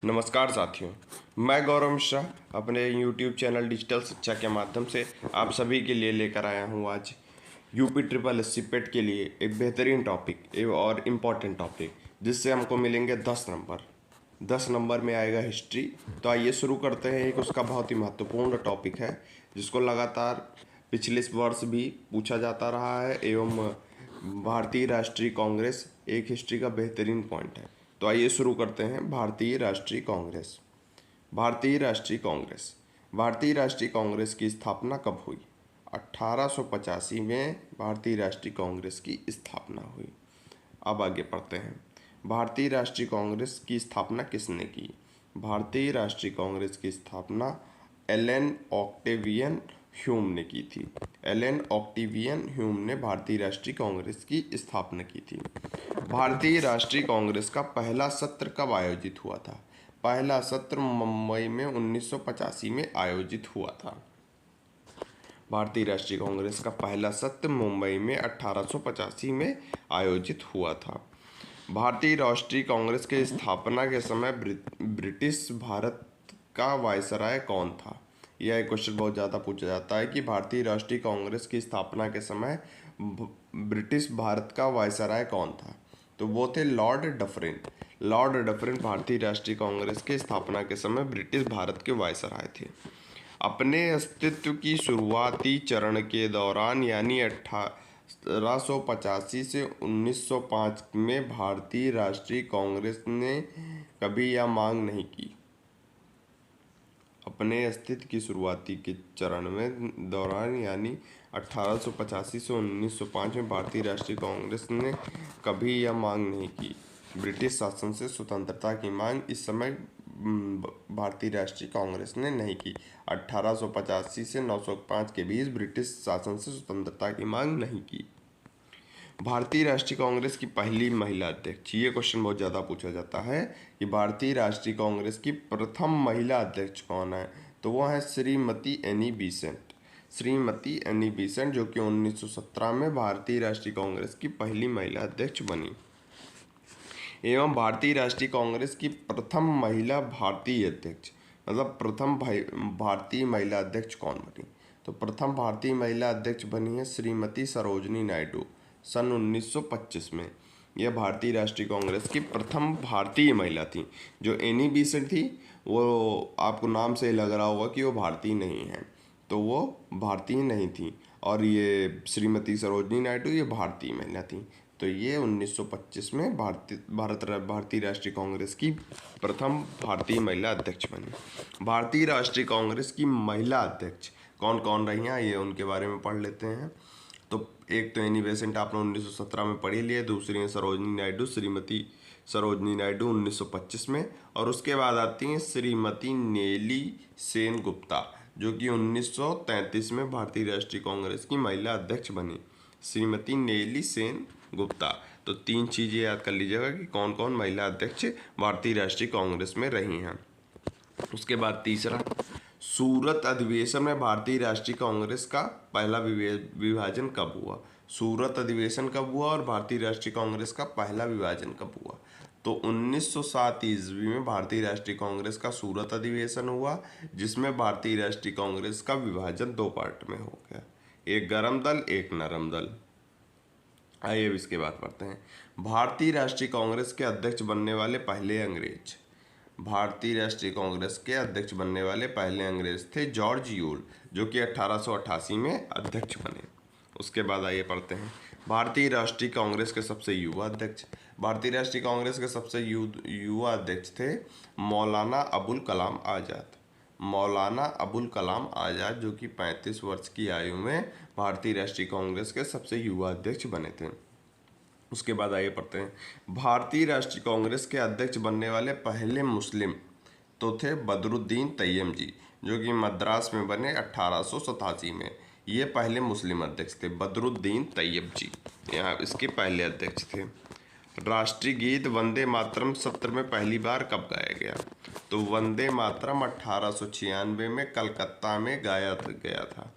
नमस्कार साथियों, मैं गौरव मिश्रा अपने YouTube चैनल डिजिटल शिक्षा के माध्यम से आप सभी के लिए लेकर आया हूँ आज यूपी ट्रिपल एससी पेट के लिए एक बेहतरीन टॉपिक और इम्पॉर्टेंट टॉपिक जिससे हमको मिलेंगे 10 नंबर। 10 नंबर में आएगा हिस्ट्री। तो आइए शुरू करते हैं। एक उसका बहुत ही महत्वपूर्ण टॉपिक है जिसको लगातार पिछले वर्ष भी पूछा जाता रहा है एवं भारतीय राष्ट्रीय कांग्रेस एक हिस्ट्री का बेहतरीन पॉइंट है। तो आइए शुरू करते हैं। भारतीय राष्ट्रीय कांग्रेस। भारतीय राष्ट्रीय कांग्रेस भारतीय राष्ट्रीय कांग्रेस की स्थापना कब हुई? 1885 में भारतीय राष्ट्रीय कांग्रेस की स्थापना हुई। अब आगे पढ़ते हैं। भारतीय राष्ट्रीय कांग्रेस की स्थापना किसने की? भारतीय राष्ट्रीय कांग्रेस की स्थापना एलन ऑक्टेवियन ह्यूम ने की थी। एलन ऑक्टेवियन ह्यूम ने भारतीय राष्ट्रीय कांग्रेस की स्थापना की थी। भारतीय राष्ट्रीय कांग्रेस का पहला सत्र कब आयोजित हुआ था? पहला सत्र मुंबई में 1985 में आयोजित हुआ था। भारतीय राष्ट्रीय कांग्रेस का पहला सत्र मुंबई में 1885 में आयोजित हुआ था। भारतीय राष्ट्रीय कांग्रेस के स्थापना के समय ब्रिटिश भारत का वायसराय कौन था? यह एक क्वेश्चन बहुत ज़्यादा पूछा जाता है कि भारतीय राष्ट्रीय कांग्रेस की स्थापना के समय ब्रिटिश भारत का वायसराय कौन था? तो वो थे लॉर्ड डफरिन। लॉर्ड डफरिन भारतीय राष्ट्रीय कांग्रेस के स्थापना के समय ब्रिटिश भारत के वायसराय थे। अपने अस्तित्व की शुरुआती चरण के दौरान यानी 1885 से 1905 में भारतीय राष्ट्रीय कांग्रेस ने कभी यह मांग नहीं की। अपने अस्तित्व की शुरुआती के चरण में दौरान यानी 1885 से 1905 में भारतीय राष्ट्रीय कांग्रेस ने कभी यह मांग नहीं की। ब्रिटिश शासन से स्वतंत्रता की मांग इस समय भारतीय राष्ट्रीय कांग्रेस ने नहीं की। 1885 से 1905 के बीच ब्रिटिश शासन से स्वतंत्रता की मांग नहीं की। भारतीय राष्ट्रीय कांग्रेस की पहली महिला अध्यक्ष। ये क्वेश्चन बहुत ज़्यादा पूछा जाता है कि भारतीय राष्ट्रीय कांग्रेस की प्रथम महिला अध्यक्ष कौन है? तो वह है Shrimati Annie Besant. Shrimati Annie Besant जो कि 1917 में भारतीय राष्ट्रीय कांग्रेस की पहली महिला अध्यक्ष बनी। एवं भारतीय राष्ट्रीय कांग्रेस की प्रथम महिला भारतीय अध्यक्ष मतलब प्रथम भारतीय महिला अध्यक्ष कौन बनी? तो प्रथम भारतीय महिला अध्यक्ष बनी है श्रीमती सरोजनी नायडू सन 1925 में। यह भारतीय राष्ट्रीय कांग्रेस की प्रथम भारतीय महिला थी। जो एनी बेसेंट थी वो आपको नाम से लग रहा होगा कि वो भारतीय नहीं है, तो वो भारतीय नहीं थी। और ये श्रीमती सरोजनी नायडू ये भारतीय महिला थी। तो ये 1925 में भारतीय राष्ट्रीय कांग्रेस की प्रथम भारतीय महिला अध्यक्ष बनी। भारतीय राष्ट्रीय कांग्रेस की महिला अध्यक्ष कौन कौन रही हैं ये उनके बारे में पढ़ लेते हैं। तो एक तो एनी बेसेंट आपने 1917 में पढ़ी लिया, दूसरी है सरोजनी नायडू, श्रीमती सरोजनी नायडू 1925 में, और उसके बाद आती हैं श्रीमती नेली सेन गुप्ता जो कि 1933 में भारतीय राष्ट्रीय कांग्रेस की महिला अध्यक्ष बनी। श्रीमती नेली सेन गुप्ता। तो तीन चीज़ें याद कर लीजिएगा कि कौन कौन महिला अध्यक्ष भारतीय राष्ट्रीय कांग्रेस में रही हैं। उसके बाद तीसरा, सूरत अधिवेशन में भारतीय राष्ट्रीय कांग्रेस का पहला विभाजन कब हुआ? सूरत अधिवेशन कब हुआ और भारतीय राष्ट्रीय कांग्रेस का पहला विभाजन कब हुआ? तो 1907 ईस्वी में भारतीय राष्ट्रीय कांग्रेस का सूरत अधिवेशन हुआ जिसमें भारतीय राष्ट्रीय कांग्रेस का विभाजन दो पार्ट में हो गया, एक गरम दल एक नरम दल। आइए अब इसके बाद पढ़ते हैं। भारतीय राष्ट्रीय कांग्रेस के अध्यक्ष बनने वाले पहले अंग्रेज। भारतीय राष्ट्रीय कांग्रेस के अध्यक्ष बनने वाले पहले अंग्रेज थे जॉर्ज यूल जो कि 1888 में अध्यक्ष बने। उसके बाद आइए पढ़ते हैं। भारतीय राष्ट्रीय कांग्रेस के सबसे युवा अध्यक्ष। भारतीय राष्ट्रीय कांग्रेस के सबसे युवा अध्यक्ष थे मौलाना अबुल कलाम आज़ाद। मौलाना अबुल कलाम आज़ाद जो कि 35 वर्ष की आयु में भारतीय राष्ट्रीय कांग्रेस के सबसे युवा अध्यक्ष बने थे। उसके बाद आइए पढ़ते हैं। भारतीय राष्ट्रीय कांग्रेस के अध्यक्ष बनने वाले पहले मुस्लिम तो थे बदरुद्दीन तैयब जी जो कि मद्रास में बने 1887 में। ये पहले मुस्लिम अध्यक्ष थे, बदरुद्दीन तैयब जी यहाँ इसके पहले अध्यक्ष थे। राष्ट्रीय गीत वंदे मातरम सत्र में पहली बार कब गाया गया? तो वंदे मातरम 1896 में कलकत्ता में गाया गया था।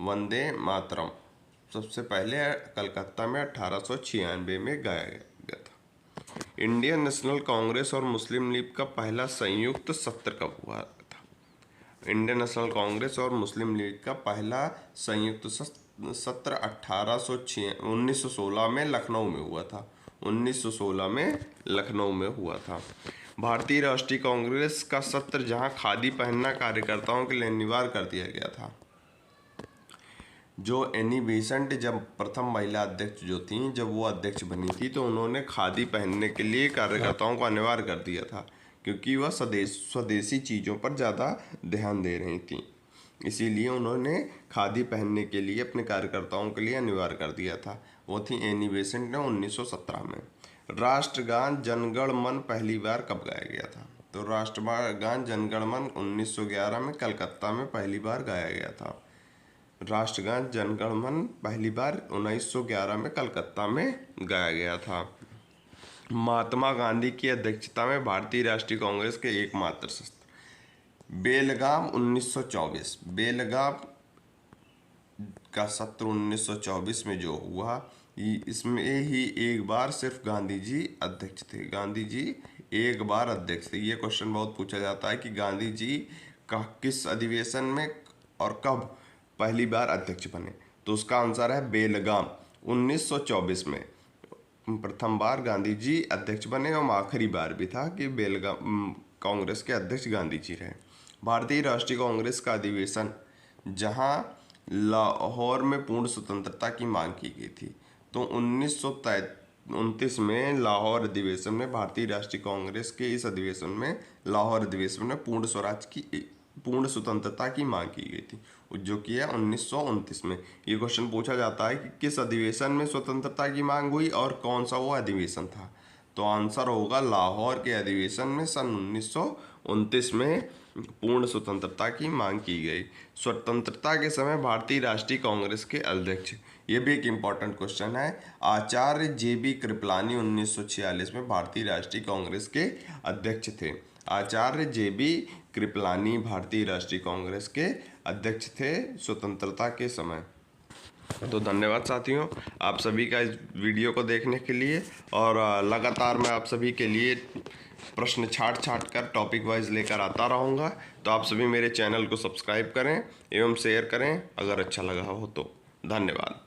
वंदे मातरम सबसे पहले कलकत्ता में 1896 में गाया गया था। इंडियन नेशनल कांग्रेस और मुस्लिम लीग का पहला संयुक्त सत्र कब हुआ था? इंडियन नेशनल कांग्रेस और मुस्लिम लीग का पहला संयुक्त सत्र 1916 में लखनऊ में हुआ था। 1916 में लखनऊ में हुआ था। भारतीय राष्ट्रीय कांग्रेस का सत्र जहां खादी पहनना कार्यकर्ताओं के लिए अनिवार्य कर दिया गया था। जो एनी बेसेंट जब प्रथम महिला अध्यक्ष जो थी, जब वो अध्यक्ष बनी थी तो उन्होंने खादी पहनने के लिए कार्यकर्ताओं को अनिवार्य कर दिया था, क्योंकि वह स्वदेशी चीज़ों पर ज़्यादा ध्यान दे रही थी। इसीलिए उन्होंने खादी पहनने के लिए अपने कार्यकर्ताओं के लिए अनिवार्य कर दिया था। वो थी एनी बेसेंट ने 1917 में। राष्ट्रगान जनगण मन पहली बार कब गाया गया था? तो राष्ट्रगान जनगण मन 1911 में कलकत्ता में पहली बार गाया गया था। राष्ट्रगान जनगण मन पहली बार 1911 में कलकत्ता में गाया गया था। महात्मा गांधी की अध्यक्षता में भारतीय राष्ट्रीय कांग्रेस के एकमात्र सत्र बेलगाम 1924। बेलगाम का सत्र 1924 में जो हुआ, इसमें ही एक बार सिर्फ गांधी जी अध्यक्ष थे। गांधी जी एक बार अध्यक्ष थे। ये क्वेश्चन बहुत पूछा जाता है कि गांधी जी का किस अधिवेशन में और कब पहली बार अध्यक्ष बने, तो उसका आंसर है बेलगाम 1924 में प्रथम बार गांधी जी अध्यक्ष बने, और आखिरी बार भी था कि बेलगाम कांग्रेस के अध्यक्ष गांधी जी रहे। भारतीय राष्ट्रीय कांग्रेस का अधिवेशन जहां लाहौर में पूर्ण स्वतंत्रता की मांग की गई थी, तो 1929 में लाहौर अधिवेशन में भारतीय राष्ट्रीय कांग्रेस के इस अधिवेशन में लाहौर अधिवेशन में पूर्ण स्वतंत्रता की मांग की गई थी, जो कि है 1929 में। ये क्वेश्चन पूछा जाता है कि किस अधिवेशन में स्वतंत्रता की मांग हुई और कौन सा वो अधिवेशन था, तो आंसर होगा लाहौर के अधिवेशन में सन 1929 में पूर्ण स्वतंत्रता की मांग की गई। स्वतंत्रता के समय भारतीय राष्ट्रीय कांग्रेस के अध्यक्ष, ये भी एक इम्पॉर्टेंट क्वेश्चन है। आचार्य JB कृपलानी 1946 में भारतीय राष्ट्रीय कांग्रेस के अध्यक्ष थे। आचार्य JB कृपलानी भारतीय राष्ट्रीय कांग्रेस के अध्यक्ष थे स्वतंत्रता के समय। तो धन्यवाद साथियों आप सभी का इस वीडियो को देखने के लिए, और लगातार मैं आप सभी के लिए प्रश्न छाट कर टॉपिक वाइज लेकर आता रहूँगा। तो आप सभी मेरे चैनल को सब्सक्राइब करें एवं शेयर करें अगर अच्छा लगा हो तो। धन्यवाद।